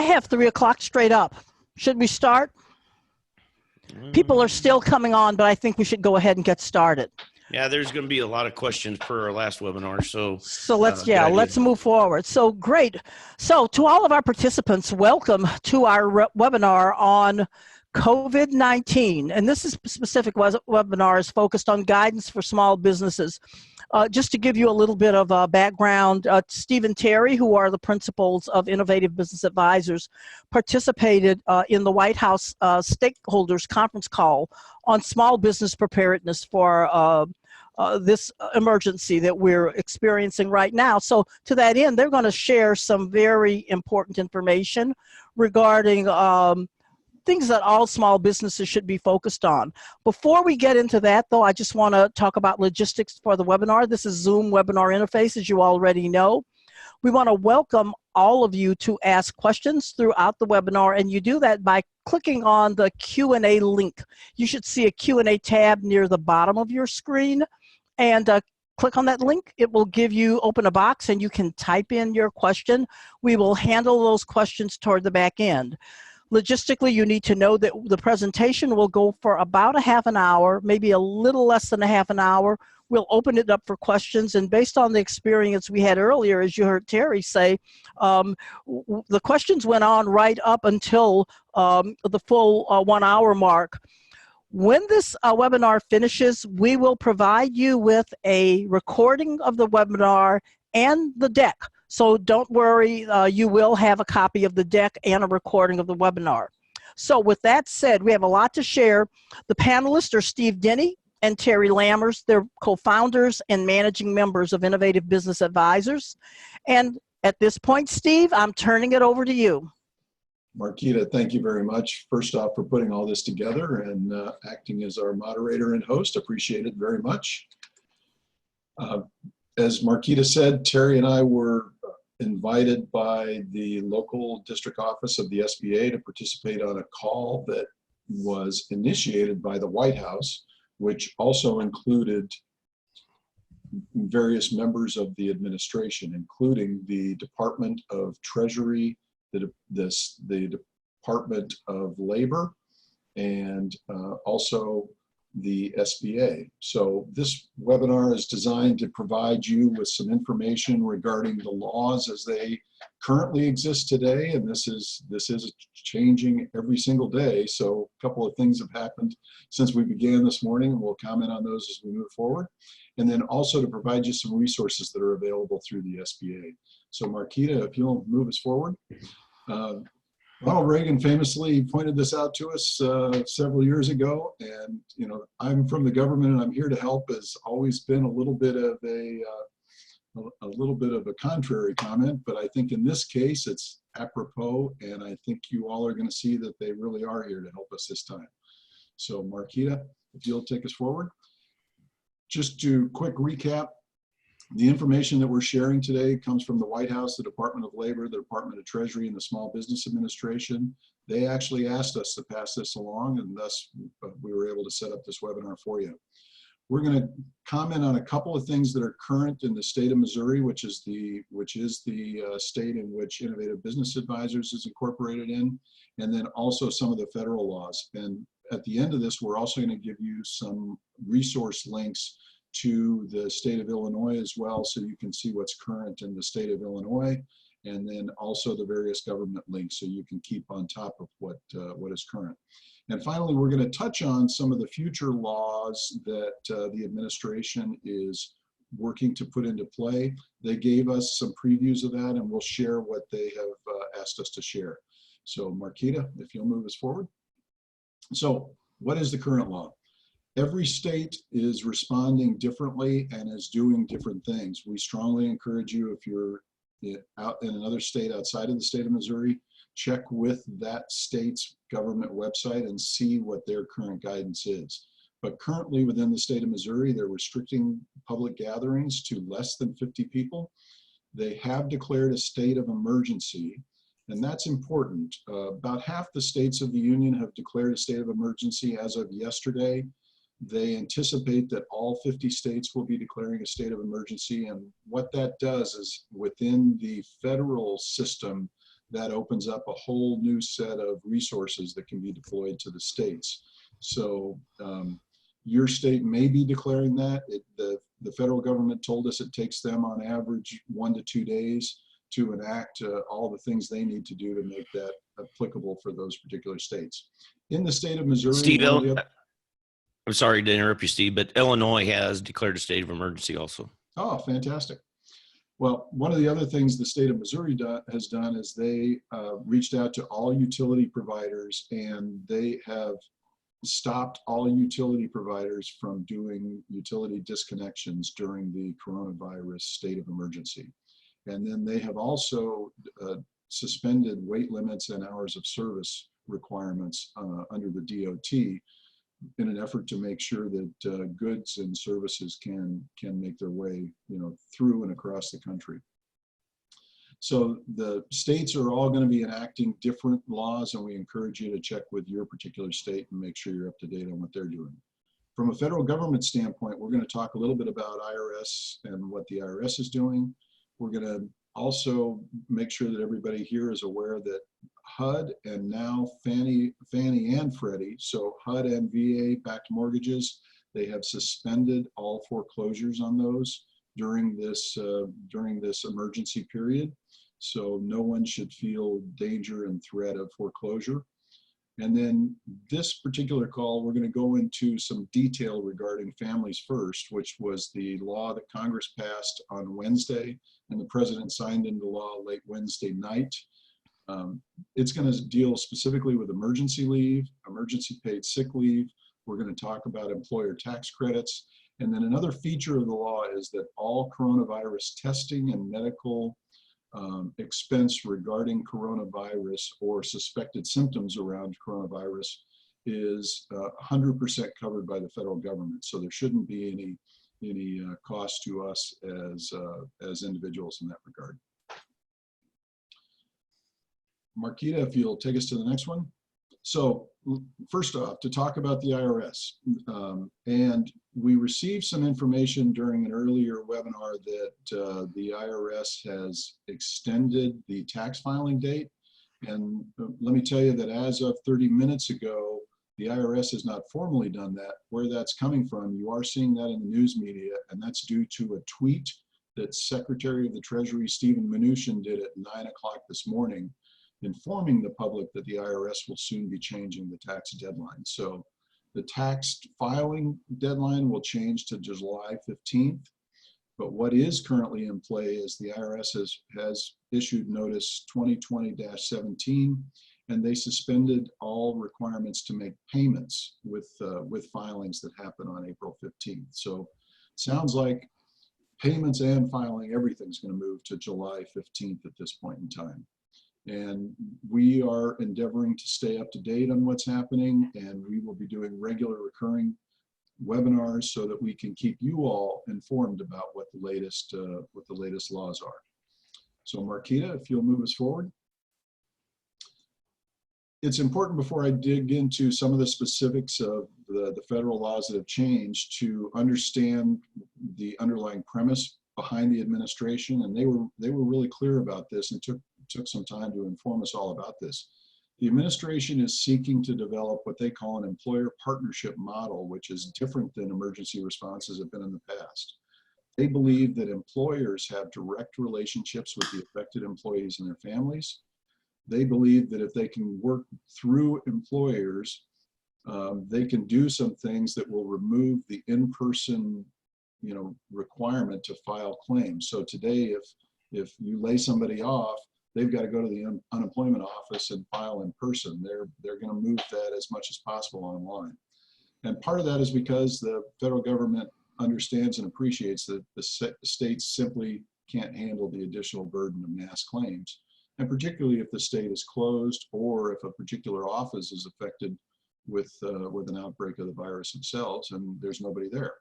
have 3 o'clock straight up. Should we start? People are still coming on, but I think we should go ahead and get started. Yeah, there's going to be a lot of questions per our last webinar. So let's move forward. So great. So to all of our participants, welcome to our webinar on COVID-19. And this is specific webinar is focused on guidance for small businesses. Just to give you a little bit of background, Steve and Terry, who are the principals of Innovative Business Advisors, participated in the White House stakeholders conference call on small business preparedness for this emergency that we're experiencing right now. So to that end, they're going to share some very important information regarding things that all small businesses should be focused on. Before we get into that, though, I just want to talk about logistics for the webinar. This is Zoom webinar interface, as you already know. We want to welcome all of you to ask questions throughout the webinar, and you do that by clicking on the Q&A link. You should see a Q&A tab near the bottom of your screen, and click on that link. It will open a box, and you can type in your question. We will handle those questions toward the back end. Logistically, you need to know that the presentation will go for about a half an hour, maybe a little less than a half an hour. We'll open it up for questions, and based on the experience we had earlier, as you heard Terry say, the questions went on right up until the full 1 hour mark. When this webinar finishes, we will provide you with a recording of the webinar and the deck. So don't worry, you will have a copy of the deck and a recording of the webinar. So with that said, we have a lot to share. The panelists are Steve Denny and Terry Lammers. They're co-founders and managing members of Innovative Business Advisors. And at this point, Steve, I'm turning it over to you. Marquita, thank you very much, first off, for putting all this together and acting as our moderator and host. Appreciate it very much. As Marquita said, Terry and I were invited by the local district office of the SBA to participate on a call that was initiated by the White House, which also included various members of the administration, including the Department of Treasury, the Department of Labor, and also the SBA. So this webinar is designed to provide you with some information regarding the laws as they currently exist today, and this is changing every single day. So a couple of things have happened since we began this morning, and we'll comment on those as we move forward. And then also to provide you some resources that are available through the SBA. So Marquita, if you'll move us forward. Ronald Reagan famously pointed this out to us several years ago, and you know, I'm from the government and I'm here to help has always been a little bit of a contrary comment, but I think in this case it's apropos, and I think you all are going to see that they really are here to help us this time. So Marquita, if you'll take us forward. Just to quick recap, the information that we're sharing today comes from the White House, the Department of Labor, the Department of Treasury, and the Small Business Administration. They actually asked us to pass this along, and thus we were able to set up this webinar for you. We're going to comment on a couple of things that are current in the state of Missouri, which is the state in which Innovative Business Advisors is incorporated in, and then also some of the federal laws. And at the end of this, we're also going to give you some resource links to the state of Illinois as well, so you can see what's current in the state of Illinois, and then also the various government links so you can keep on top of what is current. And finally, we're going to touch on some of the future laws that the administration is working to put into play. They gave us some previews of that, and we'll share what they have asked us to share. So Marquita, if you'll move us forward. So what is the current law? Every state is responding differently and is doing different things. We strongly encourage you, if you're out in another state outside of the state of Missouri, check with that state's government website and see what their current guidance is. But currently within the state of Missouri, they're restricting public gatherings to less than 50 people. They have declared a state of emergency, and that's important. About half the states of the union have declared a state of emergency as of yesterday. They anticipate that all 50 states will be declaring a state of emergency, and what that does is within the federal system, that opens up a whole new set of resources that can be deployed to the states. So your state may be declaring that. The federal government told us it takes them on average 1 to 2 days to enact all the things they need to do to make that applicable for those particular states. In the state of Missouri, Steve, I'm sorry to interrupt you, Steve, but Illinois has declared a state of emergency also. Oh, fantastic. Well, one of the other things the state of Missouri has done is they reached out to all utility providers, and they have stopped all utility providers from doing utility disconnections during the coronavirus state of emergency. And then they have also suspended weight limits and hours of service requirements under the DOT in an effort to make sure that goods and services can make their way, through and across the country. So the states are all going to be enacting different laws, and we encourage you to check with your particular state and make sure you're up to date on what they're doing. From a federal government standpoint, we're going to talk a little bit about IRS and what the IRS is doing. We're going to also make sure that everybody here is aware that HUD and now Fannie and Freddie, so HUD and VA-backed mortgages, they have suspended all foreclosures on those during this emergency period. So no one should feel danger and threat of foreclosure. And then this particular call, we're going to go into some detail regarding Families First, which was the law that Congress passed on Wednesday, and the president signed into law late Wednesday night. It's going to deal specifically with emergency leave, emergency paid sick leave. We're going to talk about employer tax credits. And then another feature of the law is that all coronavirus testing and medical expense regarding coronavirus or suspected symptoms around coronavirus is 100% covered by the federal government. So there shouldn't be any cost to us as individuals in that regard. Marquita, if you'll take us to the next one. So first off, to talk about the IRS, and we received some information during an earlier webinar that the IRS has extended the tax filing date. And let me tell you that as of 30 minutes ago, the IRS has not formally done that. Where that's coming from, you are seeing that in the news media, and that's due to a tweet that Secretary of the Treasury Steven Mnuchin did at 9 o'clock this morning, informing the public that the IRS will soon be changing the tax deadline. So the tax filing deadline will change to July 15th. But what is currently in play is the IRS has issued notice 2020-17, and they suspended all requirements to make payments with filings that happen on April 15th. So it sounds like payments and filing, everything's going to move to July 15th at this point in time. And we are endeavoring to stay up to date on what's happening, and we will be doing regular recurring webinars so that we can keep you all informed about what the latest laws are. So Marquita, if you'll move us forward. It's important, before I dig into some of the specifics of the federal laws that have changed, to understand the underlying premise behind the administration, and they were really clear about this, and took some time to inform us all about this. The administration is seeking to develop what they call an employer partnership model, which is different than emergency responses have been in the past. They believe that employers have direct relationships with the affected employees and their families. They believe that if they can work through employers, they can do some things that will remove the in-person, requirement to file claims. So today, if you lay somebody off, they've got to go to the unemployment office and file in person. They're going to move that as much as possible online. And part of that is because the federal government understands and appreciates that the states simply can't handle the additional burden of mass claims. And particularly if the state is closed, or if a particular office is affected with an outbreak of the virus themselves and there's nobody there.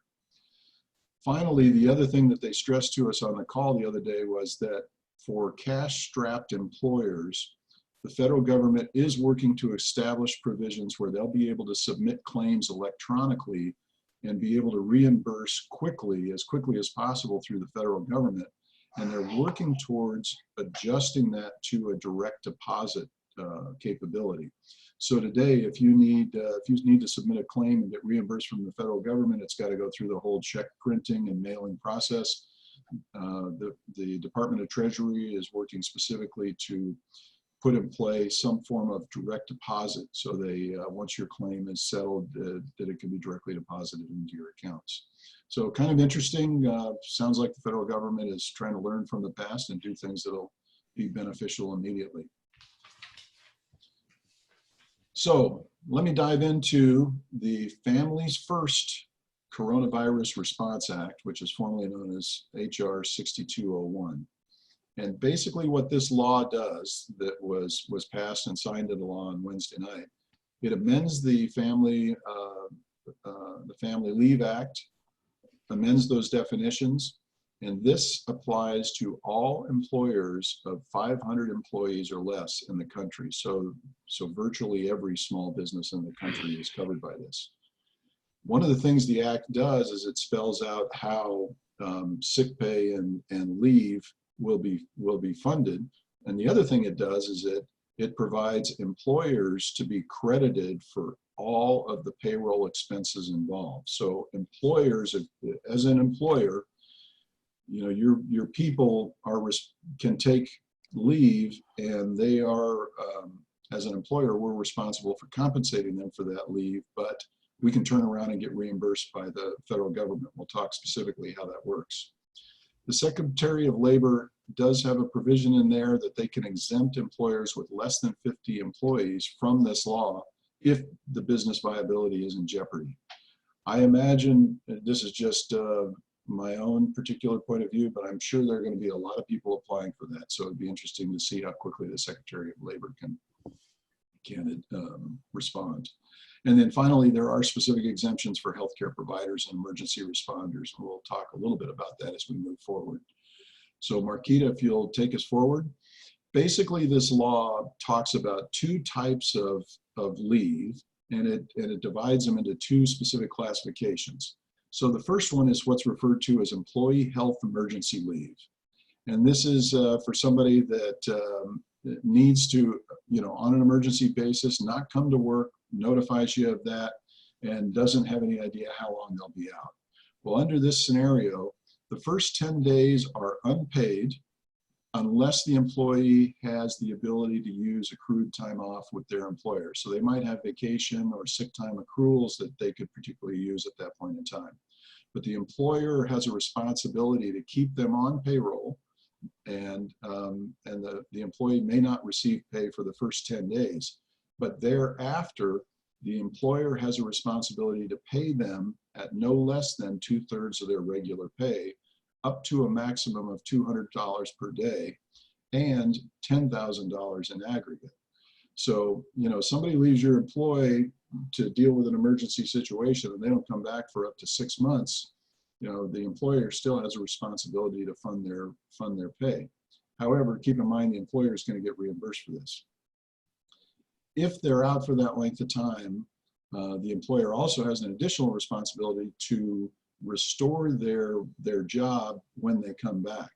Finally, the other thing that they stressed to us on the call the other day was that for cash-strapped employers, the federal government is working to establish provisions where they'll be able to submit claims electronically and be able to reimburse quickly as possible through the federal government. And they're working towards adjusting that to a direct deposit capability. So today, if you need to submit a claim and get reimbursed from the federal government, it's got to go through the whole check printing and mailing process. The Department of Treasury is working specifically to put in place some form of direct deposit, so they once your claim is settled, that it can be directly deposited into your accounts. So kind of interesting. Sounds like the federal government is trying to learn from the past and do things that'll be beneficial immediately. So let me dive into the Families First Coronavirus Response Act, which is formerly known as HR 6201. And basically what this law does, that was passed and signed into law on Wednesday night, it amends the Family Leave Act, amends those definitions, and this applies to all employers of 500 employees or less in the country. So virtually every small business in the country is covered by this. One of the things the act does is it spells out how sick pay and leave will be funded. And the other thing it does is it provides employers to be credited for all of the payroll expenses involved. So employers, as an employer, you know, your people can take leave, and they are, as an employer, we're responsible for compensating them for that leave, but we can turn around and get reimbursed by the federal government. We'll talk specifically how that works. The Secretary of Labor does have a provision in there that they can exempt employers with less than 50 employees from this law if the business viability is in jeopardy. I imagine, this is just my own particular point of view, but I'm sure there are going to be a lot of people applying for that. So it'd be interesting to see how quickly the Secretary of Labor can respond. And then finally, there are specific exemptions for healthcare providers and emergency responders. And we'll talk a little bit about that as we move forward. So Marquita, if you'll take us forward. Basically, this law talks about two types of leave, and it divides them into two specific classifications. So the first one is what's referred to as employee health emergency leave. And this is for somebody that needs to, you know, on an emergency basis, not come to work, notifies you of that, and doesn't have any idea how long they'll be out. Well, under this scenario, the first 10 days are unpaid unless the employee has the ability to use accrued time off with their employer. So they might have vacation or sick time accruals that they could particularly use at that point in time. But the employer has a responsibility to keep them on payroll, and the employee may not receive pay for the first 10 days. But thereafter, the employer has a responsibility to pay them at no less than 2/3 of their regular pay, up to a maximum of $200 per day and $10,000 in aggregate. So, you know, somebody leaves your employee to deal with an emergency situation and they don't come back for up to 6 months, you know, the employer still has a responsibility to fund their pay. However, keep in mind the employer is going to get reimbursed for this. If they're out for that length of time, the employer also has an additional responsibility to restore their job when they come back.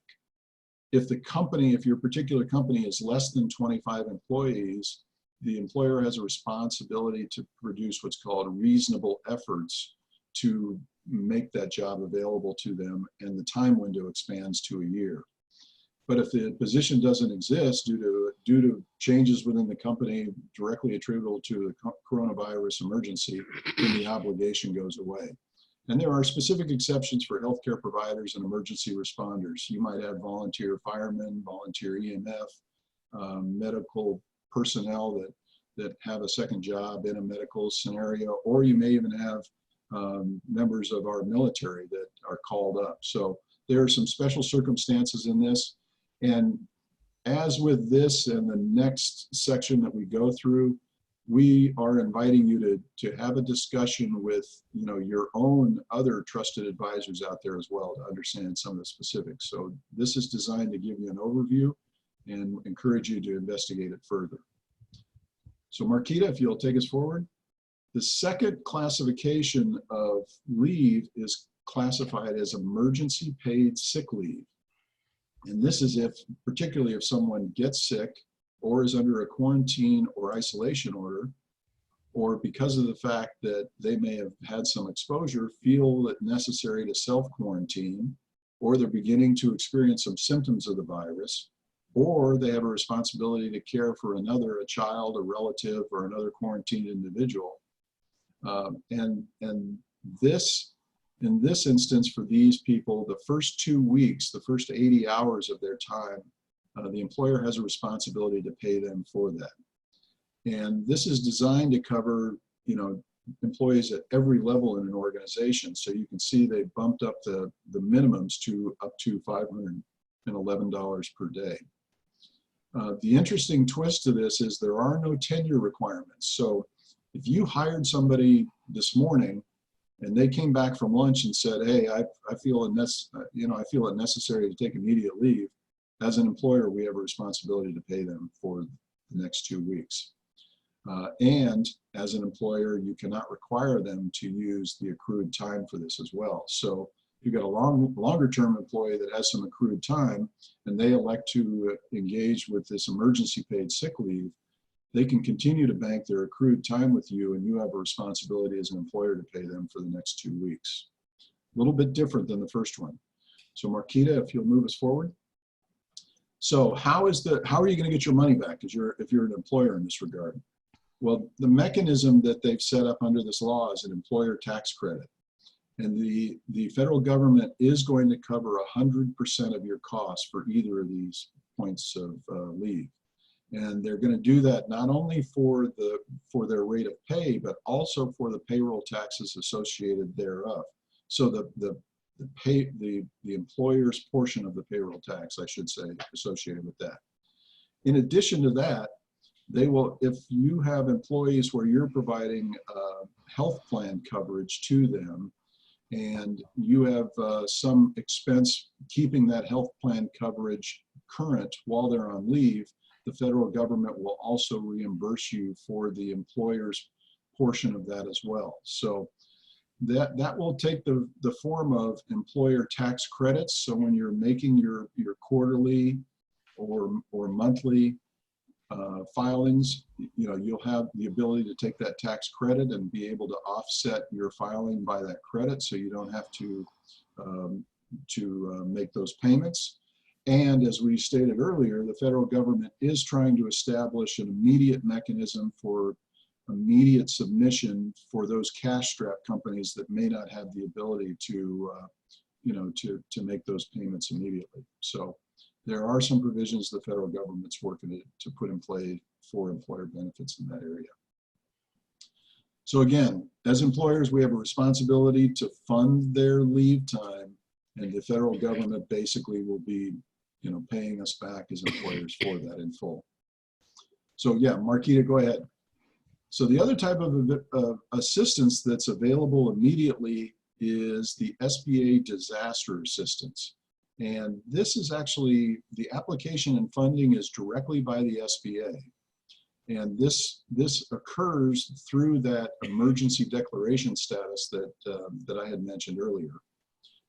If your particular company is less than 25 employees, the employer has a responsibility to produce what's called reasonable efforts to make that job available to them, and the time window expands to a year. But if the position doesn't exist due to changes within the company directly attributable to the coronavirus emergency, then the obligation goes away. And there are specific exceptions for healthcare providers and emergency responders. You might have volunteer firemen, volunteer EMF, medical personnel that have a second job in a medical scenario, or you may even have members of our military that are called up. So there are some special circumstances in this. And as with this and the next section that we go through, we are inviting you to have a discussion with, you know, your own other trusted advisors out there as well to understand some of the specifics. So this is designed to give you an overview and encourage you to investigate it further. So Marquita, if you'll take us forward. The second classification of leave is classified as emergency paid sick leave. And this is if, particularly if someone gets sick or is under a quarantine or isolation order, or because of the fact that they may have had some exposure, feel it necessary to self-quarantine, or they're beginning to experience some symptoms of the virus, or they have a responsibility to care for another, a child, a relative, or another quarantined individual. And this, in this instance, for these people, the first 2 weeks, the first 80 hours of their time, the employer has a responsibility to pay them for that. And this is designed to cover, you know, employees at every level in an organization. So you can see they bumped up the minimums to up to $511 per day. The interesting twist to this is there are no tenure requirements. So if you hired somebody this morning and they came back from lunch and said, "Hey, I feel it necessary to take immediate leave," as an employer, we have a responsibility to pay them for the next 2 weeks. And as an employer, you cannot require them to use the accrued time for this as well. So if you've got a longer term employee that has some accrued time and they elect to engage with this emergency paid sick leave, they can continue to bank their accrued time with you, and you have a responsibility as an employer to pay them for the next 2 weeks. A little bit different than the first one. So Marquita, if you'll move us forward. So how are you going to get your money back if you're an employer in this regard? Well, the mechanism that they've set up under this law is an employer tax credit. And the federal government is going to cover 100% of your costs for either of these points of leave. And they're going to do that not only for their rate of pay, but also for the payroll taxes associated thereof. So the employer's portion of the payroll tax, I should say, associated with that. In addition to that, they will, if you have employees where you're providing health plan coverage to them, and you have some expense keeping that health plan coverage current while they're on leave, the federal government will also reimburse you for the employer's portion of that as well. So that will take the form of employer tax credits. So when you're making your quarterly or monthly filings, you know, you'll have the ability to take that tax credit and be able to offset your filing by that credit, so you don't have to make those payments. And as we stated earlier, the federal government is trying to establish an immediate mechanism for immediate submission for those cash-strapped companies that may not have the ability to make those payments immediately. So there are some provisions the federal government's working to put in play for employer benefits in that area. So again, as employers, we have a responsibility to fund their leave time, and the federal government basically will be, you know, paying us back as employers for that in full. So yeah, Marquita, go ahead. So the other type of assistance that's available immediately is the SBA Disaster Assistance. And this is actually, the application and funding is directly by the SBA. And this occurs through that emergency declaration status that I had mentioned earlier.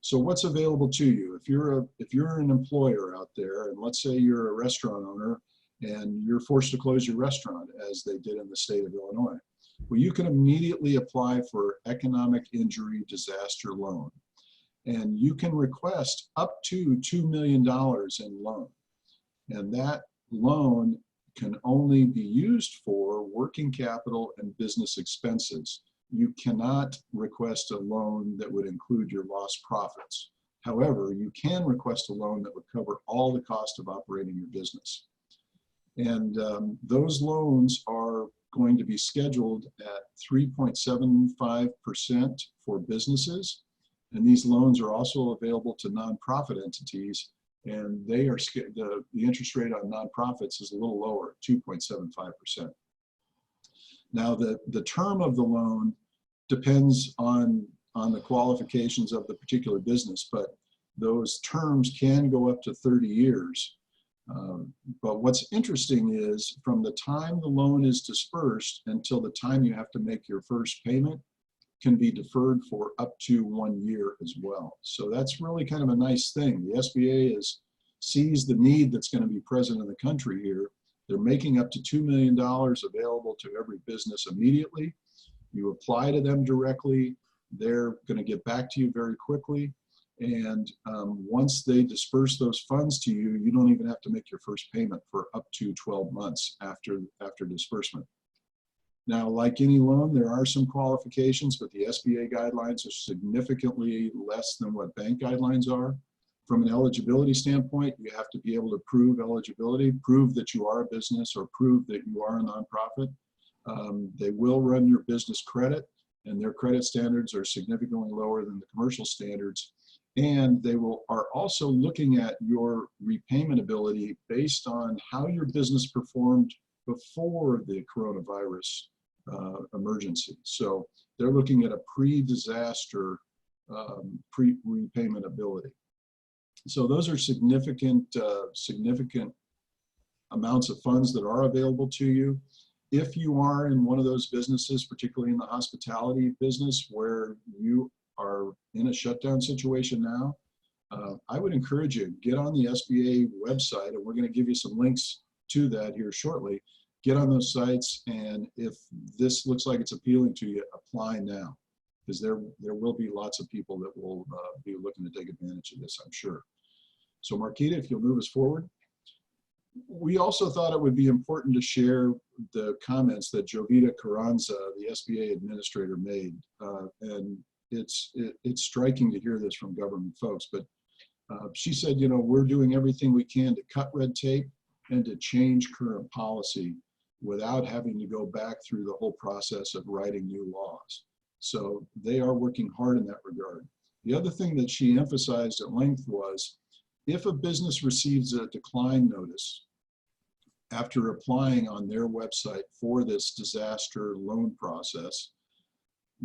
So what's available to you? If you're an employer out there, and let's say you're a restaurant owner and you're forced to close your restaurant, as they did in the state of Illinois, well, you can immediately apply for Economic Injury Disaster Loan. And you can request up to $2 million in loan. And that loan can only be used for working capital and business expenses. You cannot request a loan that would include your lost profits. However, you can request a loan that would cover all the cost of operating your business. And those loans are going to be scheduled at 3.75% for businesses. And these loans are also available to nonprofit entities, and they are the interest rate on nonprofits is a little lower, 2.75%. Now, the term of the loan depends on the qualifications of the particular business, but those terms can go up to 30 years. But what's interesting is from the time the loan is dispersed until the time you have to make your first payment can be deferred for up to 1 year as well. So that's really kind of a nice thing. The SBA is sees the need that's going to be present in the country here, they're making up to $2 million available to every business immediately. You apply to them directly. They're going to get back to you very quickly. And once they disperse those funds to you, you don't even have to make your first payment for up to 12 months after disbursement. Now, like any loan, there are some qualifications, but the SBA guidelines are significantly less than what bank guidelines are. From an eligibility standpoint, you have to be able to prove eligibility, prove that you are a business or prove that you are a nonprofit. They will run your business credit, and their credit standards are significantly lower than the commercial standards. And they are also looking at your repayment ability based on how your business performed before the coronavirus emergency. So they're looking at a pre-disaster repayment ability. So those are significant amounts of funds that are available to you. If you are in one of those businesses, particularly in the hospitality business where you are in a shutdown situation now, I would encourage you, get on the SBA website, and we're going to give you some links to that here shortly. Get on those sites, and if this looks like it's appealing to you, apply now, because there will be lots of people that will be looking to take advantage of this, I'm sure. So Marquita, if you'll move us forward. We also thought it would be important to share the comments that Jovita Carranza, the SBA administrator, made. And it's striking to hear this from government folks, but she said, you know, we're doing everything we can to cut red tape and to change current policy without having to go back through the whole process of writing new laws. So they are working hard in that regard. The other thing that she emphasized at length was, if a business receives a decline notice after applying on their website for this disaster loan process,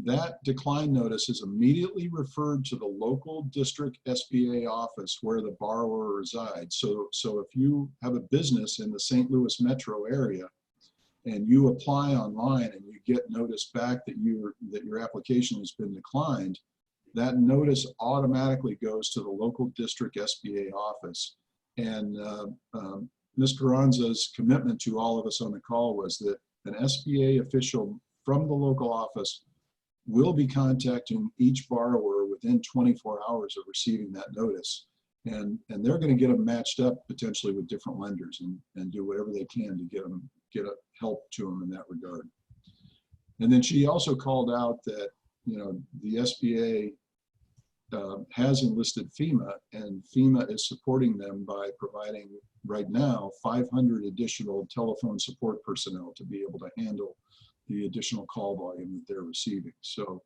that decline notice is immediately referred to the local district SBA office where the borrower resides. So if you have a business in the St. Louis metro area and you apply online and you get notice back that your application has been declined, that notice automatically goes to the local district SBA office. And Ms. Carranza's commitment to all of us on the call was that an SBA official from the local office will be contacting each borrower within 24 hours of receiving that notice. And they're going to get them matched up potentially with different lenders and do whatever they can to get help to them in that regard. And then she also called out that, you know, the SBA has enlisted FEMA, and FEMA is supporting them by providing right now 500 additional telephone support personnel to be able to handle the additional call volume that they're receiving. So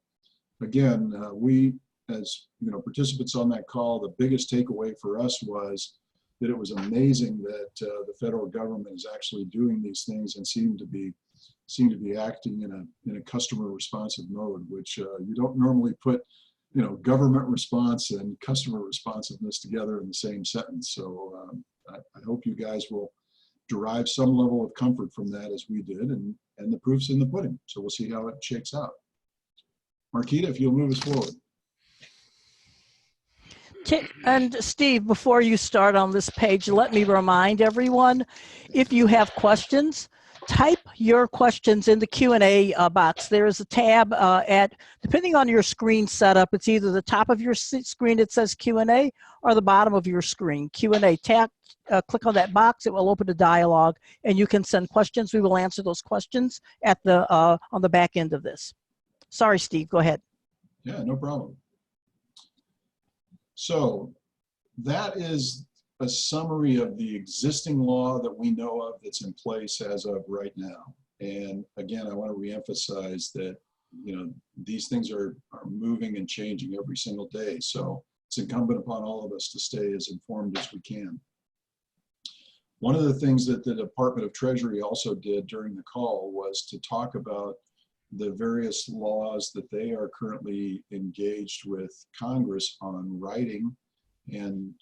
again, we, as you know, participants on that call, the biggest takeaway for us was that it was amazing that the federal government is actually doing these things and seem to be acting in a customer responsive mode, which you don't normally put, you know, government response and customer responsiveness together in the same sentence. So I hope you guys will derive some level of comfort from that, as we did, and the proof's in the pudding. So we'll see how it shakes out. Marquita, if you'll move us forward. And Steve, before you start on this page, let me remind everyone, if you have questions, type your questions in the Q&A box. There is a tab depending on your screen setup, it's either the top of your screen that says Q&A or the bottom of your screen. Q&A, click on that box, it will open a dialogue, and you can send questions. We will answer those questions at on the back end of this. Sorry, Steve, go ahead. Yeah, no problem. So that is a summary of the existing law that we know of that's in place as of right now. And again, I want to reemphasize that, you know, these things are moving and changing every single day. So it's incumbent upon all of us to stay as informed as we can. One of the things that the Department of Treasury also did during the call was to talk about the various laws that they are currently engaged with Congress on writing and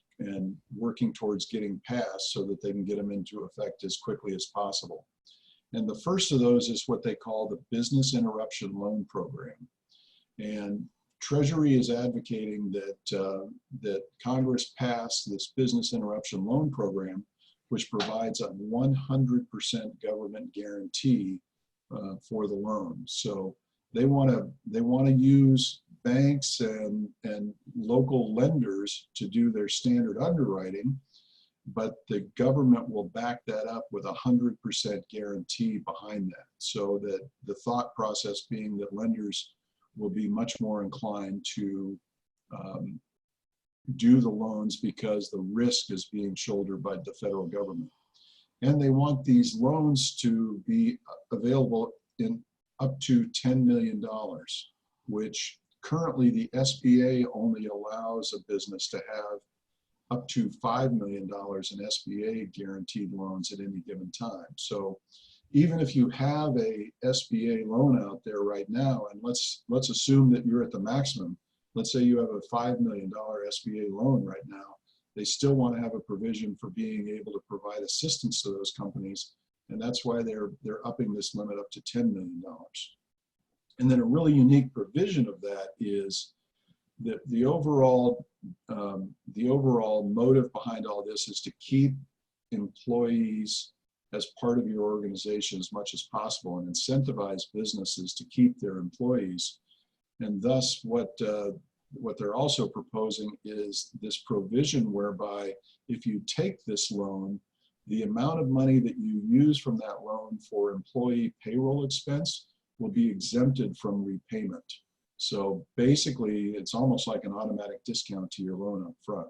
working towards getting passed so that they can get them into effect as quickly as possible. And the first of those is what they call the Business Interruption Loan Program. And Treasury is advocating that Congress pass this business interruption loan program, which provides a 100% government guarantee for the loan. So they want to use banks and local lenders to do their standard underwriting, but the government will back that up with a 100% guarantee behind that. So that the thought process being that lenders will be much more inclined to do the loans because the risk is being shouldered by the federal government. And they want these loans to be available in up to $10 million, which currently the SBA only allows a business to have up to $5 million in SBA guaranteed loans at any given time. So even if you have a SBA loan out there right now, and let's assume that you're at the maximum, let's say you have a $5 million SBA loan right now, they still want to have a provision for being able to provide assistance to those companies. And that's why they're upping this limit up to $10 million. And then a really unique provision of that is that the overall motive behind all this is to keep employees as part of your organization as much as possible and incentivize businesses to keep their employees. And thus what they're also proposing is this provision whereby if you take this loan, the amount of money that you use from that loan for employee payroll expense will be exempted from repayment. So basically, it's almost like an automatic discount to your loan up front.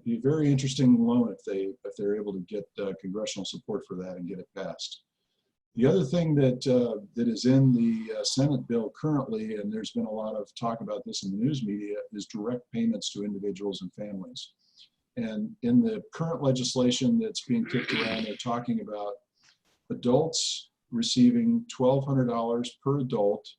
Be a very interesting loan if they're able to get congressional support for that and get it passed. The other thing that is in the Senate bill currently, and there's been a lot of talk about this in the news media, is direct payments to individuals and families. And in the current legislation that's being kicked around, they're talking about adults receiving $1,200 per adult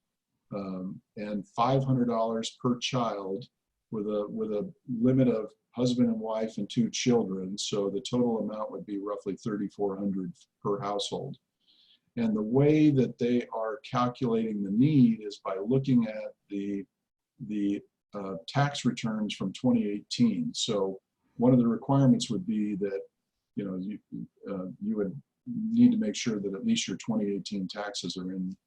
and $500 per child with a limit of husband and wife and 2 children. So the total amount would be roughly $3,400 per household. And the way that they are calculating the need is by looking at the tax returns from 2018. So one of the requirements would be that you would need to make sure that at least your 2018 taxes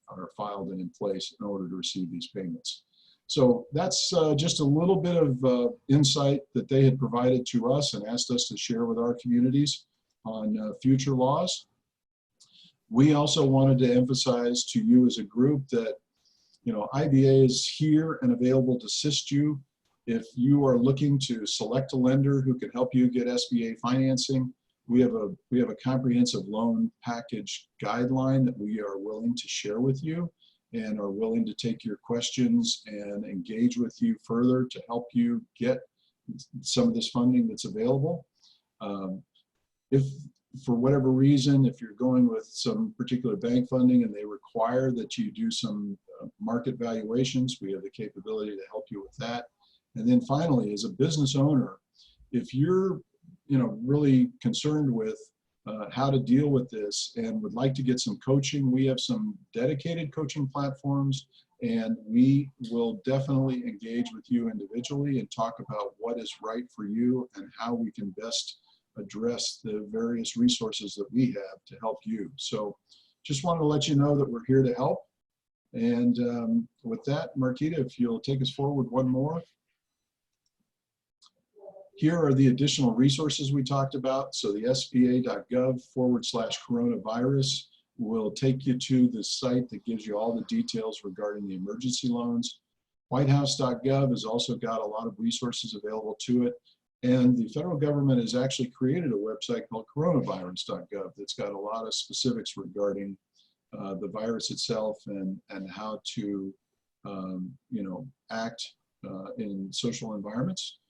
are filed and in place in order to receive these payments. So that's just a little bit of insight that they had provided to us and asked us to share with our communities on future laws. We also wanted to emphasize to you as a group that IBA is here and available to assist you. If you are looking to select a lender who can help you get SBA financing, we have a comprehensive loan package guideline that we are willing to share with you and are willing to take your questions and engage with you further to help you get some of this funding that's available. If for whatever reason, if you're going with some particular bank funding and they require that you do some market valuations, we have the capability to help you with that. And then finally, as a business owner, if you're really concerned with how to deal with this and would like to get some coaching, we have some dedicated coaching platforms, and we will definitely engage with you individually and talk about what is right for you and how we can best address the various resources that we have to help you. So just wanted to let you know that we're here to help. And with that, Marquita, if you'll take us forward one more. Here are the additional resources we talked about. So the sba.gov/coronavirus will take you to the site that gives you all the details regarding the emergency loans. Whitehouse.gov has also got a lot of resources available to it. And the federal government has actually created a website called coronavirus.gov that's got a lot of specifics regarding the virus itself and how to act in social environments.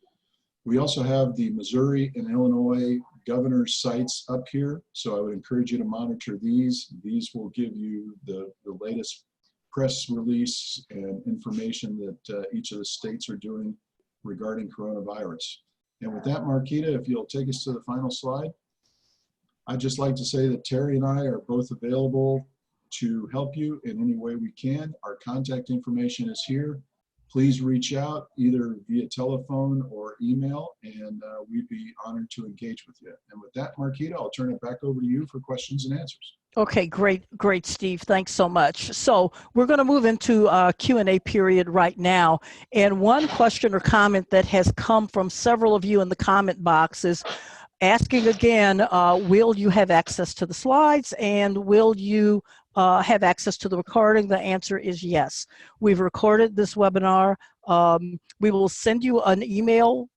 We also have the Missouri and Illinois governor's sites up here, so I would encourage you to monitor these. These will give you the latest press release and information that each of the states are doing regarding coronavirus. And with that, Marquita, if you'll take us to the final slide. I'd just like to say that Terry and I are both available to help you in any way we can. Our contact information is here. please reach out either via telephone or email, and we'd be honored to engage with you. And with that, Marquita, I'll turn it back over to you for questions and answers. Okay, great, Steve. Thanks so much. So we're going to move into a Q&A period right now. And one question or comment that has come from several of you in the comment box is asking again, will you have access to the slides, and will you have access to the recording? The answer is yes. We've recorded this webinar. We will send you an email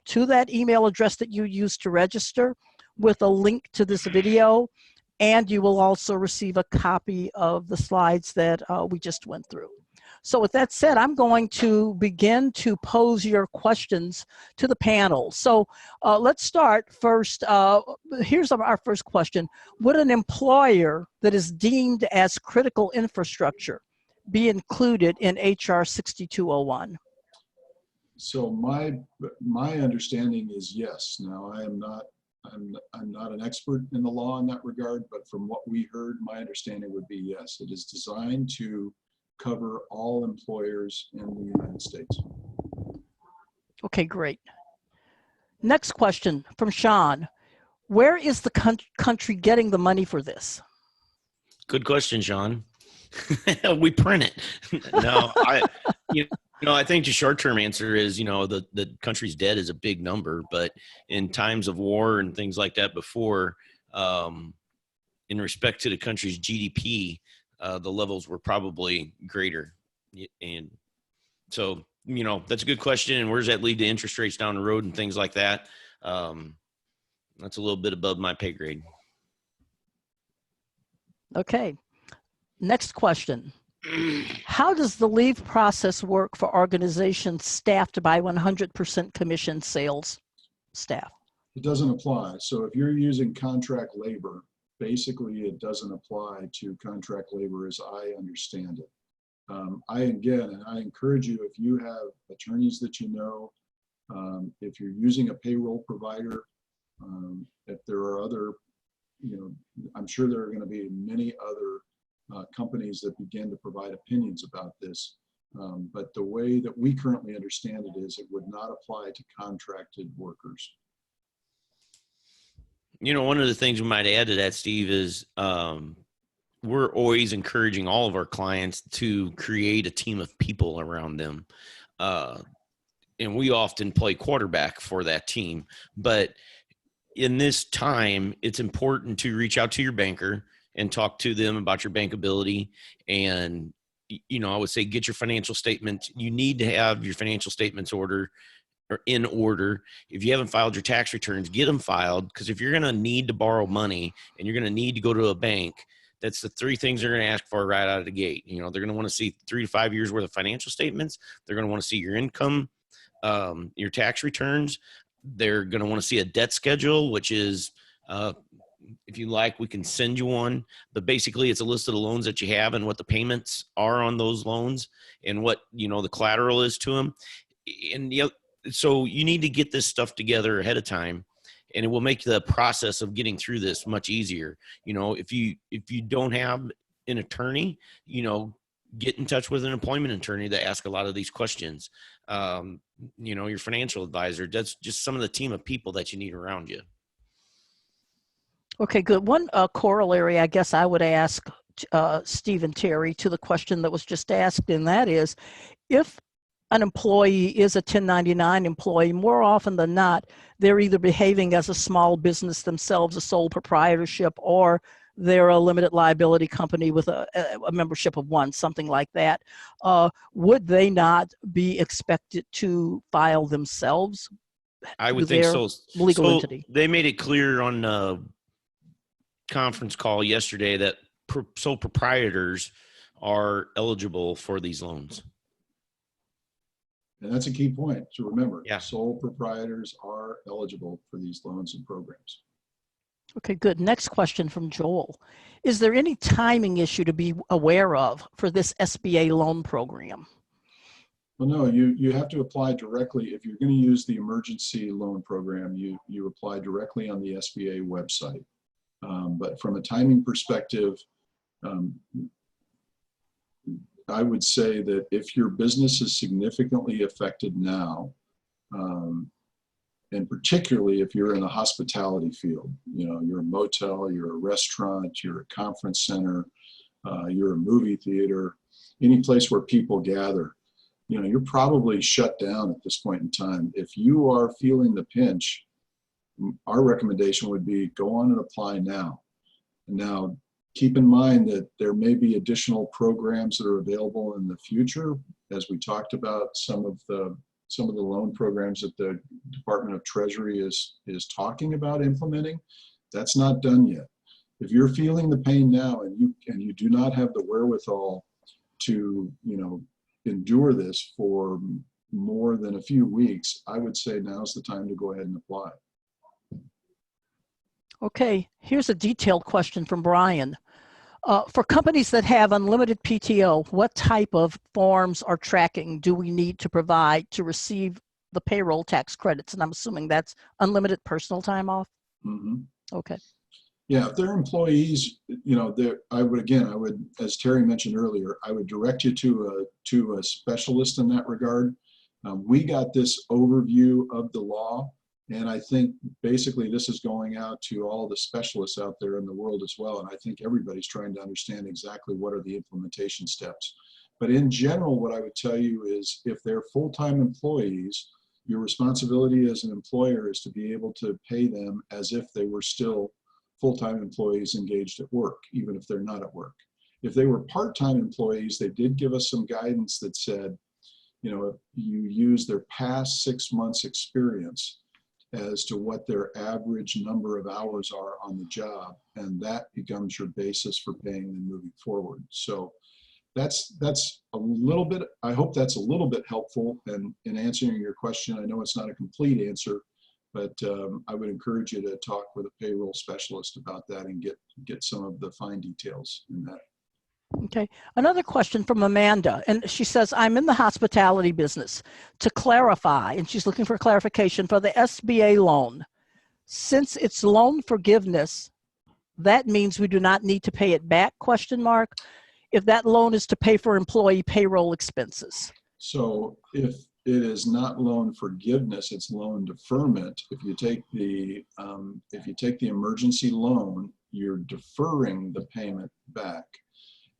to that email address that you used to register with a link to this video. And you will also receive a copy of the slides that we just went through. So with that said, I'm going to begin to pose your questions to the panel. So let's start first. Here's our first question. Would an employer that is deemed as critical infrastructure be included in HR 6201? So my understanding is yes. Now, I'm not an expert in the law in that regard, but from what we heard, my understanding would be yes. It is designed to cover all employers in the United States. Okay, great. Next question from Sean. Where is the country getting the money for this? Good question, Sean. We print it. No, I think the short-term answer is, the country's debt is a big number, but in times of war and things like that before, in respect to the country's GDP, the levels were probably greater. And so, that's a good question. And where does that lead to interest rates down the road and things like that? That's a little bit above my pay grade. Okay. Next question. How does the leave process work for organizations staffed by 100% commission sales staff? It doesn't apply. So if you're using contract labor, basically it doesn't apply to contract labor as I understand it. I encourage you, if you have attorneys that if you're using a payroll provider, if there are other, I'm sure there are going to be many other companies that begin to provide opinions about this. But the way that we currently understand it is it would not apply to contracted workers. One of the things we might add to that, Steve, is we're always encouraging all of our clients to create a team of people around them. And we often play quarterback for that team. But in this time, it's important to reach out to your banker and talk to them about your bankability. And, I would say get your financial statement. You need to have your financial statements in order. If you haven't filed your tax returns, get them filed. Because if you're going to need to borrow money and you're going to need to go to a bank, that's the three things they're going to ask for right out of the gate. They're going to want to see 3 to 5 years worth of financial statements. They're going to want to see your income, your tax returns. They're going to want to see a debt schedule, which is, if you like, we can send you one, but basically it's a list of the loans that you have and what the payments are on those loans and what, the collateral is to them. And, so you need to get this stuff together ahead of time, and it will make the process of getting through this much easier. If you don't have an attorney, get in touch with an employment attorney to ask a lot of these questions. Your financial advisor, that's just some of the team of people that you need around you. Okay, good. One corollary, I guess I would ask Steve and Terry to the question that was just asked, and that is, if an employee is a 1099 employee, more often than not, they're either behaving as a small business themselves, a sole proprietorship, or they're a limited liability company with a membership of one, something like that. Would they not be expected to file themselves? I would think so. Legal entity. They made it clear on the conference call yesterday that sole proprietors are eligible for these loans. And that's a key point to remember. Yeah. Sole proprietors are eligible for these loans and programs. Okay, good. Next question from Joel. Is there any timing issue to be aware of for this SBA loan program? Well, no, you have to apply directly. If you're going to use the emergency loan program, you apply directly on the SBA website. But from a timing perspective, I would say that if your business is significantly affected now, and particularly if you're in the hospitality field, you know, you're a motel, you're a restaurant, you're a conference center, you're a movie theater, any place where people gather, you know, you're probably shut down at this point in time. If you are feeling the pinch, our recommendation would be go on and apply now. Now, keep in mind that there may be additional programs that are available in the future. As we talked about, some of the loan programs that the Department of Treasury is talking about implementing, that's not done yet. If you're feeling the pain now and you do not have the wherewithal to, you know, endure this for more than a few weeks, I would say now's the time to go ahead and apply. Okay, here's a detailed question from Brian. For companies that have unlimited PTO, what type of forms or tracking do we need to provide to receive the payroll tax credits? And I'm assuming that's unlimited personal time off? Mm-hmm. Okay. Yeah, if they're employees, you know, I would, as Terry mentioned earlier, I would direct you to a specialist in that regard. We got this overview of the law, and I think basically this is going out to all the specialists out there in the world as well. And I think everybody's trying to understand exactly what are the implementation steps. But in general, what I would tell you is if they're full-time employees, your responsibility as an employer is to be able to pay them as if they were still full-time employees engaged at work, even if they're not at work. If they were part-time employees, they did give us some guidance that said, you know, if you use their past 6 months experience as to what their average number of hours are on the job, and that becomes your basis for paying them moving forward. So that's a little bit, I hope that's a little bit helpful in answering your question. I know it's not a complete answer, but I would encourage you to talk with a payroll specialist about that and get some of the fine details in that. Okay, another question from Amanda, and she says, I'm in the hospitality business. To clarify, and she's looking for clarification for the SBA loan. Since it's loan forgiveness, that means we do not need to pay it back, question mark, if that loan is to pay for employee payroll expenses. So if it is not loan forgiveness, it's loan deferment. If you take the emergency loan, you're deferring the payment back.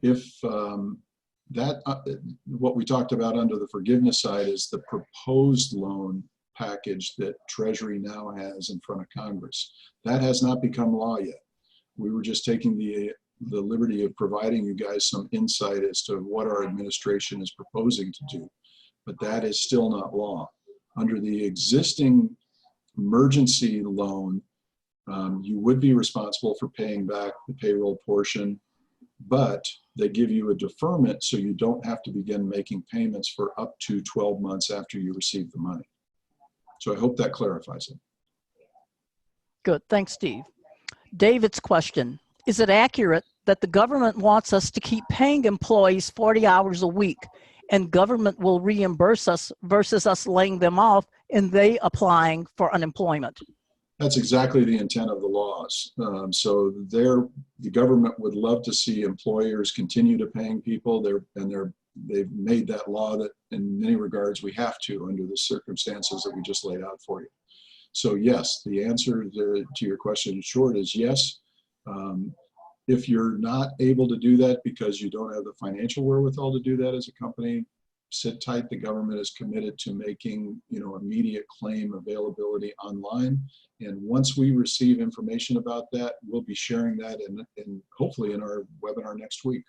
If what we talked about under the forgiveness side is the proposed loan package that Treasury now has in front of Congress. That has not become law yet. We were just taking the liberty of providing you guys some insight as to what our administration is proposing to do, but that is still not law. Under the existing emergency loan, you would be responsible for paying back the payroll portion, but they give you a deferment so you don't have to begin making payments for up to 12 months after you receive the money. So I hope that clarifies it. Good, thanks, Steve. David's question, is it accurate that the government wants us to keep paying employees 40 hours a week and government will reimburse us versus us laying them off and they applying for unemployment? That's exactly the intent of the laws. So the government would love to see employers continue to paying people. They've made that law that in many regards we have to under the circumstances that we just laid out for you. So yes, the answer to your question in short is yes. If you're not able to do that because you don't have the financial wherewithal to do that as a company, sit tight. The government is committed to making, immediate claim availability online. And once we receive information about that, we'll be sharing that in hopefully in our webinar next week.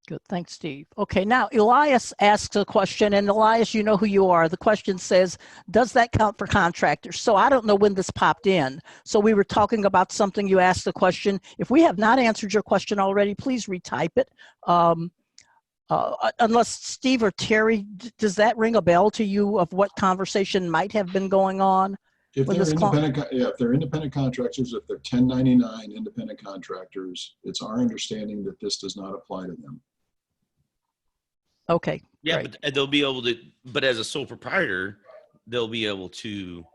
Good, thanks, Steve. Okay, now Elias asks a question, and Elias, you know who you are. The question says, does that count for contractors? So I don't know when this popped in. So we were talking about something, you asked the question. If we have not answered your question already, please retype it. Unless Steve or Terry, does that ring a bell to you of what conversation might have been going on? If they're independent contractors, if they're 1099 independent contractors, it's our understanding that this does not apply to them. Okay. Yeah, great. but they'll be able to, but as a sole proprietor, they'll be able to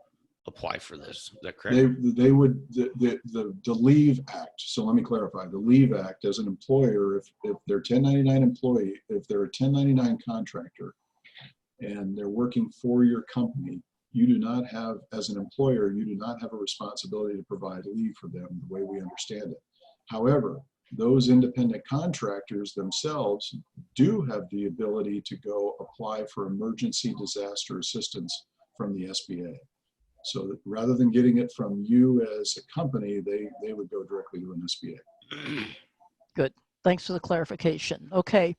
apply for this. Is that correct? They would, the Leave Act, so let me clarify, the Leave Act, as an employer, if they're 1099 employee, if they're a 1099 contractor and they're working for your company, you do not have, as an employer, you do not have a responsibility to provide leave for them the way we understand it. However, those independent contractors themselves do have the ability to go apply for emergency disaster assistance from the SBA. So that rather than getting it from you as a company, they would go directly to an SBA. Good. Thanks for the clarification. Okay.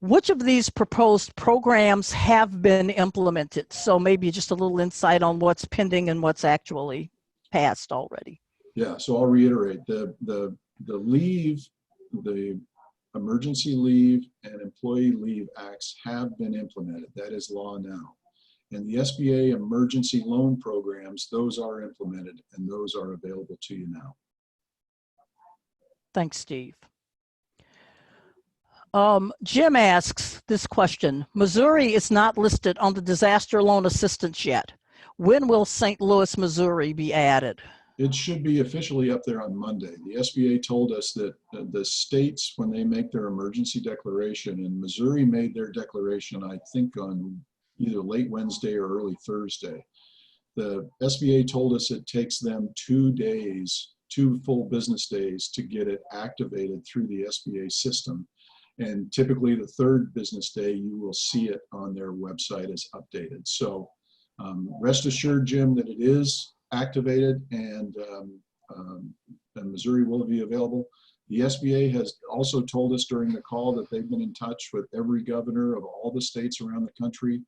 Which of these proposed programs have been implemented? So maybe just a little insight on what's pending and what's actually passed already. Yeah, so I'll reiterate, the leave, the emergency leave and employee leave acts have been implemented. That is law now. And the SBA emergency loan programs, those are implemented and those are available to you now. Thanks, Steve. Jim asks this question. Missouri is not listed on the disaster loan assistance yet. When will St. Louis, Missouri be added? It should be officially up there on Monday. The SBA told us that the states, when they make their emergency declaration, and Missouri made their declaration, I think on either late Wednesday or early Thursday. The SBA told us it takes them 2 days, 2 full business days to get it activated through the SBA system. And typically the 3rd business day, you will see it on their website as updated. So rest assured, Jim, that it is activated and Missouri will be available. The SBA has also told us during the call that they've been in touch with every governor of all the states around the country.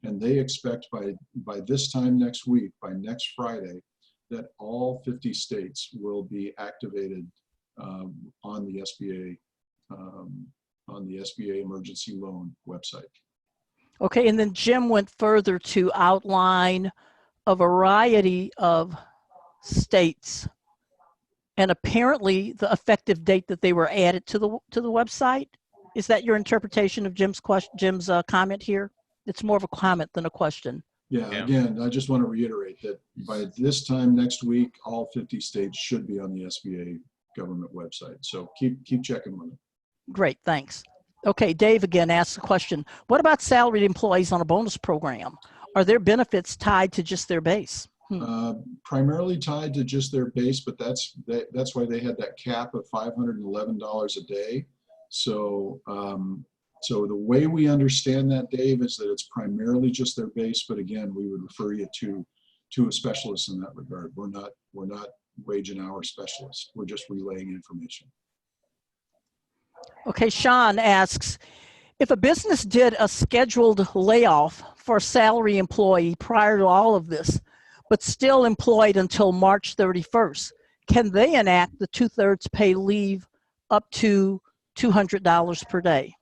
And they expect by this time next week, by next Friday, that all 50 states will be activated on the SBA emergency loan website. Okay, and then Jim went further to outline a variety of states, and apparently the effective date that they were added to the website. Is that your interpretation of Jim's comment here? It's more of a comment than a question. Yeah, again, I just want to reiterate that by this time next week, all 50 states should be on the SBA government website. So keep checking with it. Great, thanks. Okay, Dave again asks a question. What about salaried employees on a bonus program? Are their benefits tied to just their base? Primarily tied to just their base, but that's why they had that cap of $511 a day. So so the way we understand that, Dave, is that it's primarily just their base, but again, we would refer you to a specialist in that regard. We're not wage and hour specialists. We're just relaying information. Okay, Sean asks, if a business did a scheduled layoff for a salary employee prior to all of this, but still employed until March 31st, can they enact the 2/3 pay leave up to $200 per day?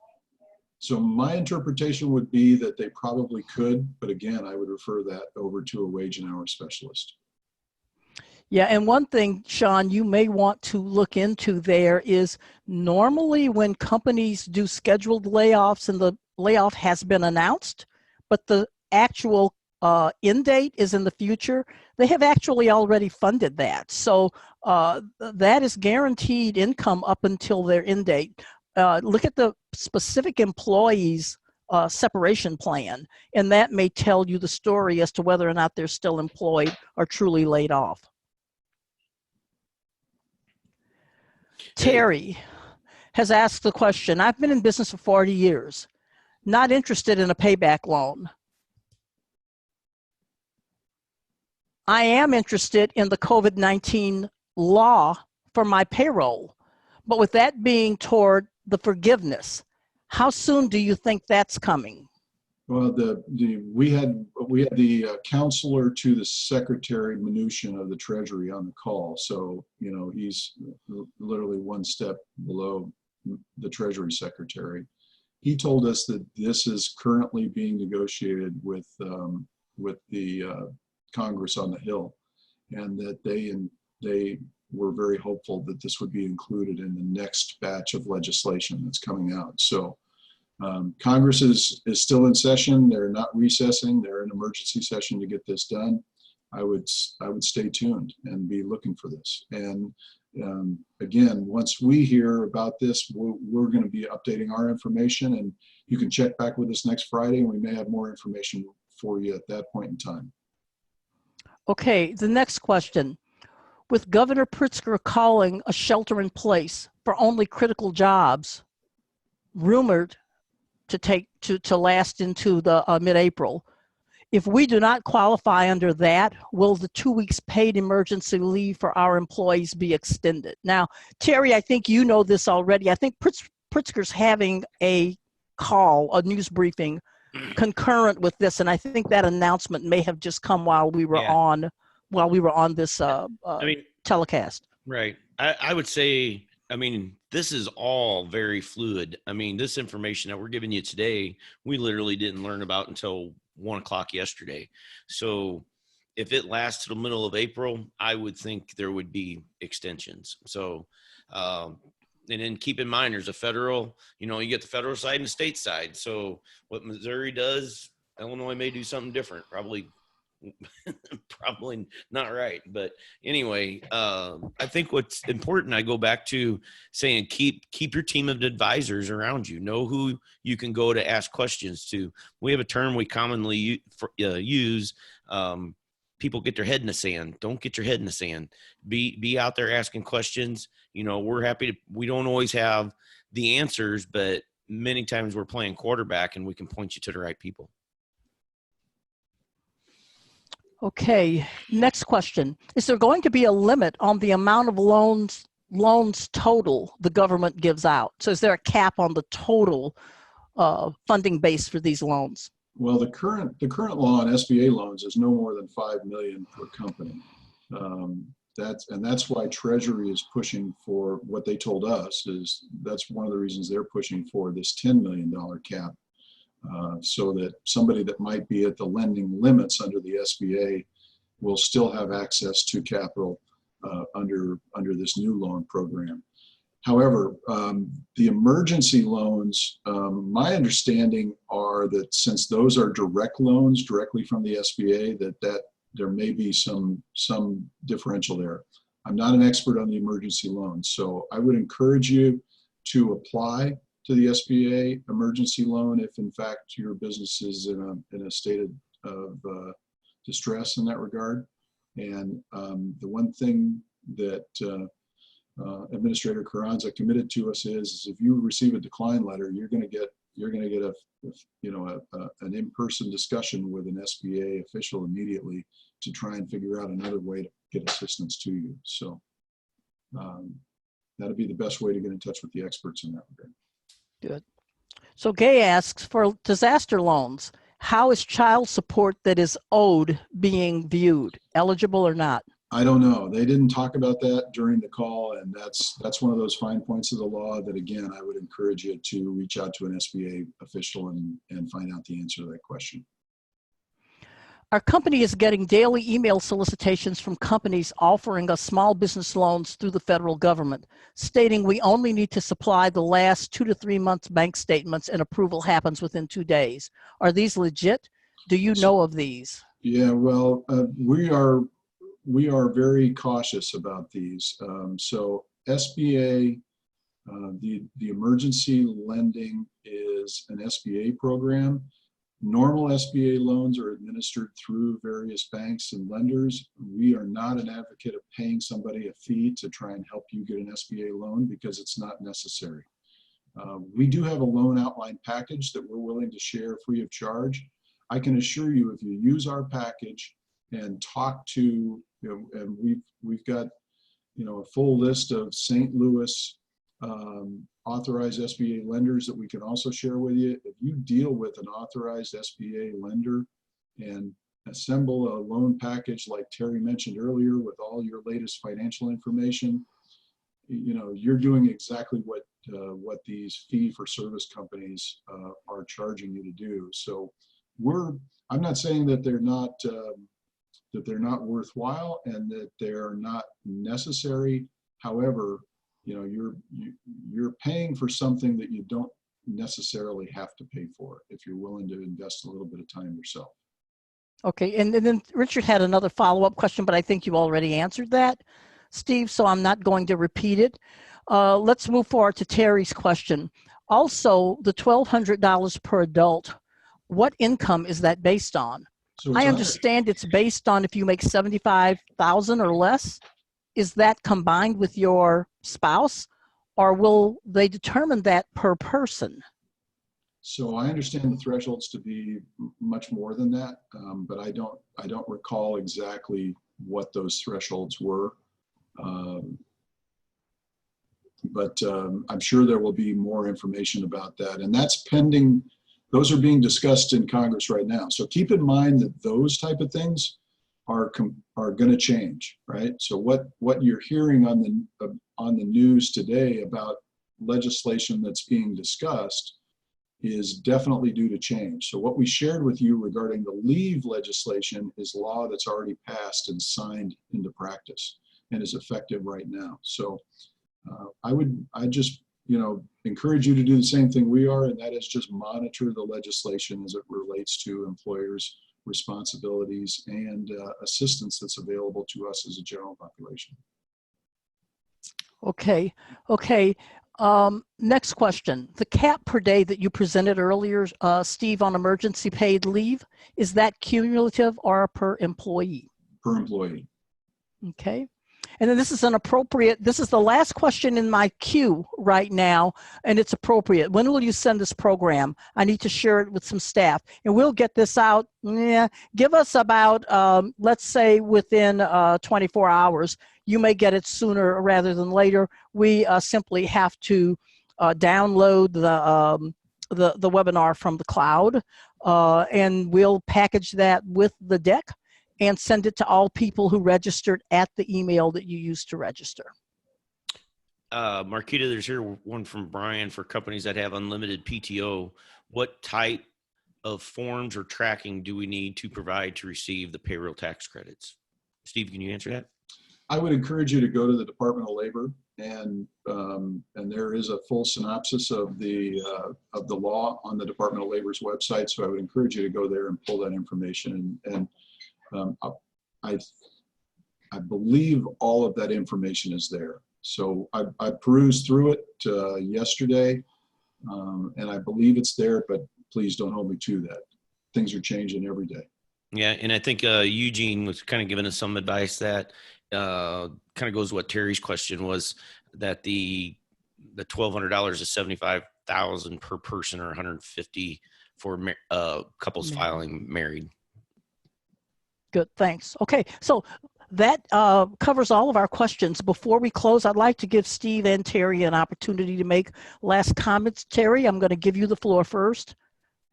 So my interpretation would be that they probably could, but again, I would refer that over to a wage and hour specialist. Yeah, and one thing, Sean, you may want to look into there is normally when companies do scheduled layoffs and the layoff has been announced, but the actual end date is in the future, they have actually already funded that. So that is guaranteed income up until their end date. Look at the specific employee's separation plan, and that may tell you the story as to whether or not they're still employed or truly laid off. Terry has asked the question, I've been in business for 40 years, not interested in a payback loan. I am interested in the COVID-19 law for my payroll, but with that being toward the forgiveness, how soon do you think that's coming? Well, we had the counselor to the Secretary Mnuchin of the Treasury on the call. So, you know, he's literally one step below the Treasury Secretary. He told us that this is currently being negotiated with the Congress on the Hill, and that they were very hopeful that this would be included in the next batch of legislation that's coming out. So Congress is still in session. They're not recessing. They're in emergency session to get this done. I would stay tuned and be looking for this. And again, once we hear about this, we're going to be updating our information, and you can check back with us next Friday, and we may have more information for you at that point in time. Okay, the next question. With Governor Pritzker calling a shelter in place for only critical jobs, rumored to last into the mid-April, if we do not qualify under that, will the 2 weeks paid emergency leave for our employees be extended? Now, Terry, I think you know this already. I think Pritzker's having a call, a news briefing concurrent with this, and I think that announcement may have just come while we were on this telecast. Right. I would say, I mean, this is all very fluid. I mean, this information that we're giving you today, we literally didn't learn about until 1 o'clock yesterday. So if it lasts to the middle of April, I would think there would be extensions. So, and then keep in mind, there's a federal, you get the federal side and the state side. So what Missouri does, Illinois may do something different, probably not right. But anyway, I think what's important, I go back to saying, keep your team of advisors around you. Know who you can go to ask questions to. We have a term we commonly use. People get their head in the sand. Don't get your head in the sand. Be out there asking questions. We're happy we don't always have the answers, but many times we're playing quarterback and we can point you to the right people. Okay, next question. Is there going to be a limit on the amount of loans total the government gives out? So is there a cap on the total funding base for these loans? Well, the current law on SBA loans is no more than $5 million per company. That's why Treasury is pushing for what they told us is that's one of the reasons they're pushing for this $10 million cap. So that somebody that might be at the lending limits under the SBA will still have access to capital under this new loan program. However, the emergency loans, my understanding are that since those are direct loans directly from the SBA, that there may be some differential there. I'm not an expert on the emergency loans, so I would encourage you to apply to the SBA emergency loan if in fact your business is in a state of distress in that regard. And the one thing that Administrator Carranza committed to us is if you receive a decline letter, you're going to get an in-person discussion with an SBA official immediately to try and figure out another way to get assistance to you. So that'll be the best way to get in touch with the experts in that regard. Good. So Gay asks, for disaster loans, how is child support that is owed being viewed, eligible or not? I don't know. They didn't talk about that during the call, and that's one of those fine points of the law that, again, I would encourage you to reach out to an SBA official and find out the answer to that question. Our company is getting daily email solicitations from companies offering us small business loans through the federal government, stating we only need to supply the last 2 to 3 months bank statements and approval happens within 2 days. Are these legit? Do you know of these? Yeah, well, we are very cautious about these. So SBA, the emergency lending is an SBA program. Normal SBA loans are administered through various banks and lenders. We are not an advocate of paying somebody a fee to try and help you get an SBA loan because it's not necessary. We do have a loan outline package that we're willing to share free of charge. I can assure you if you use our package and talk to, and we've got, a full list of St. Louis authorized SBA lenders that we can also share with you. If you deal with an authorized SBA lender and assemble a loan package like Terry mentioned earlier with all your latest financial information, you're doing exactly what these fee-for-service companies are charging you to do. So I'm not saying that they're not worthwhile and that they're not necessary. However, you're paying for something that you don't necessarily have to pay for if you're willing to invest a little bit of time yourself. Okay, and then Richard had another follow-up question, but I think you already answered that, Steve, so I'm not going to repeat it. Let's move forward to Terry's question. Also, the $1,200 per adult, what income is that based on? So I understand it's based on if you make $75,000 or less. Is that combined with your spouse, or will they determine that per person? So I understand the thresholds to be much more than that, but I don't recall exactly what those thresholds were. But I'm sure there will be more information about that, and that's pending. Those are being discussed in Congress right now. So keep in mind that those type of things are going to change, right? So what you're hearing on the news today about legislation that's being discussed is definitely due to change. So what we shared with you regarding the leave legislation is law that's already passed and signed into practice and is effective right now. So I just encourage you to do the same thing we are, and that is just monitor the legislation as it relates to employers' responsibilities and assistance that's available to us as a general population. Okay. Next question. The cap per day that you presented earlier, Steve, on emergency paid leave, is that cumulative or per employee? Per employee. Okay. And then this is the last question in my queue right now, and it's appropriate. When will you send this program? I need to share it with some staff, and we'll get this out. Give us about, let's say within 24 hours. You may get it sooner rather than later. We simply have to download the webinar from the cloud, and we'll package that with the deck and send it to all people who registered at the email that you used to register. Marquita, there's here one from Brian for companies that have unlimited PTO. What type of forms or tracking do we need to provide to receive the payroll tax credits? Steve, can you answer that? I would encourage you to go to the Department of Labor, and there is a full synopsis of the law on the Department of Labor's website. So I would encourage you to go there and pull that information. And I believe all of that information is there. So I perused through it yesterday, and I believe it's there, but please don't hold me to that. Things are changing every day. Yeah, and I think Eugene was kind of giving us some advice that kind of goes what Terry's question was, that the $1,200 is $75,000 per person, or $150 for couples filing married. Good, thanks. Okay, so that covers all of our questions. Before we close, I'd like to give Steve and Terry an opportunity to make last comments. Terry, I'm going to give you the floor first.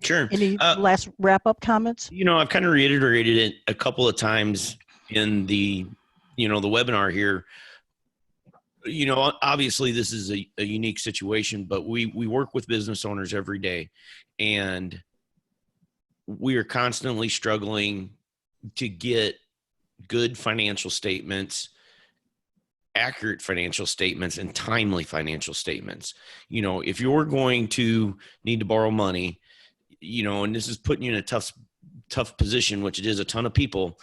Sure. Any last wrap-up comments? I've kind of reiterated it a couple of times in the webinar here. Obviously this is a unique situation, but we work with business owners every day, and we are constantly struggling to get good financial statements, accurate financial statements, and timely financial statements. If you're going to need to borrow money, and this is putting you in a tough position, which it is a ton of people,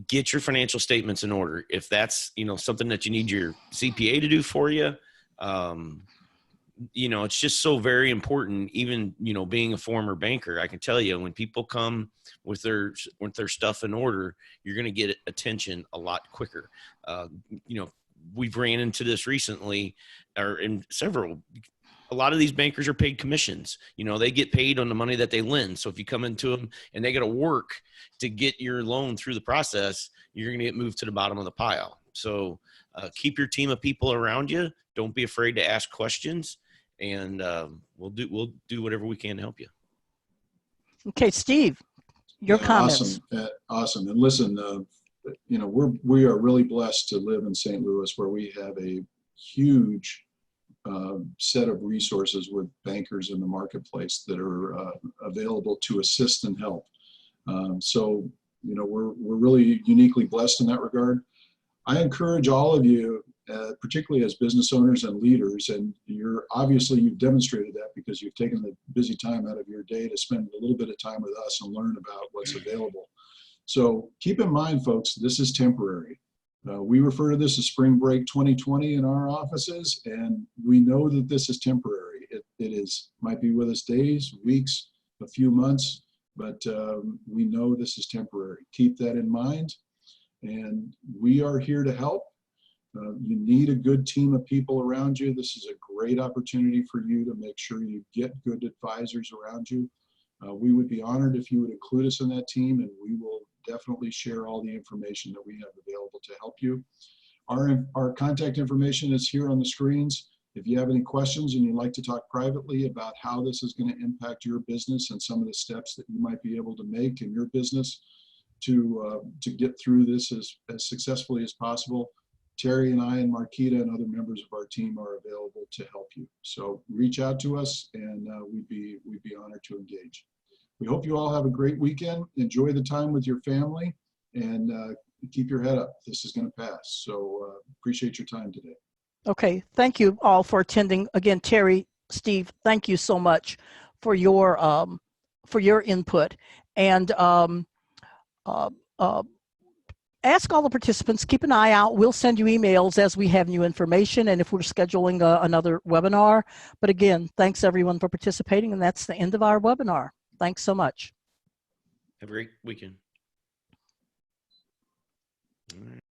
get your financial statements in order. If that's, something that you need your CPA to do for you, it's just so very important. Even, being a former banker, I can tell you, when people come with their stuff in order, you're going to get attention a lot quicker. We've ran into this recently, or in several. A lot of these bankers are paid commissions. They get paid on the money that they lend. So if you come into them and they got to work to get your loan through the process, you're going to get moved to the bottom of the pile. So keep your team of people around you. Don't be afraid to ask questions, and we'll do whatever we can to help you. Okay, Steve, your comments. Awesome. And listen, we are really blessed to live in St. Louis, where we have a huge set of resources with bankers in the marketplace that are available to assist and help. So we're really uniquely blessed in that regard. I encourage all of you, particularly as business owners and leaders, and you've demonstrated that because you've taken the busy time out of your day to spend a little bit of time with us and learn about what's available. So keep in mind, folks, this is temporary. We refer to this as spring break 2020 in our offices, and we know that this is temporary. It might be with us days, weeks, a few months, but we know this is temporary. Keep that in mind, and we are here to help. You need a good team of people around you. This is a great opportunity for you to make sure you get good advisors around you. We would be honored if you would include us in that team, and we will definitely share all the information that we have available to help you. Our contact information is here on the screens. If you have any questions and you'd like to talk privately about how this is going to impact your business and some of the steps that you might be able to make in your business to get through this as successfully as possible, Terry and I and Marquita and other members of our team are available to help you. So reach out to us, and we'd be honored to engage. We hope you all have a great weekend. Enjoy the time with your family, and keep your head up. This is going to pass. So appreciate your time today. Okay. Thank you all for attending. Again, Terry, Steve, thank you so much for your input. And ask all the participants, keep an eye out. We'll send you emails as we have new information and if we're scheduling another webinar. But again, thanks everyone for participating, and that's the end of our webinar. Thanks so much. Have a great weekend.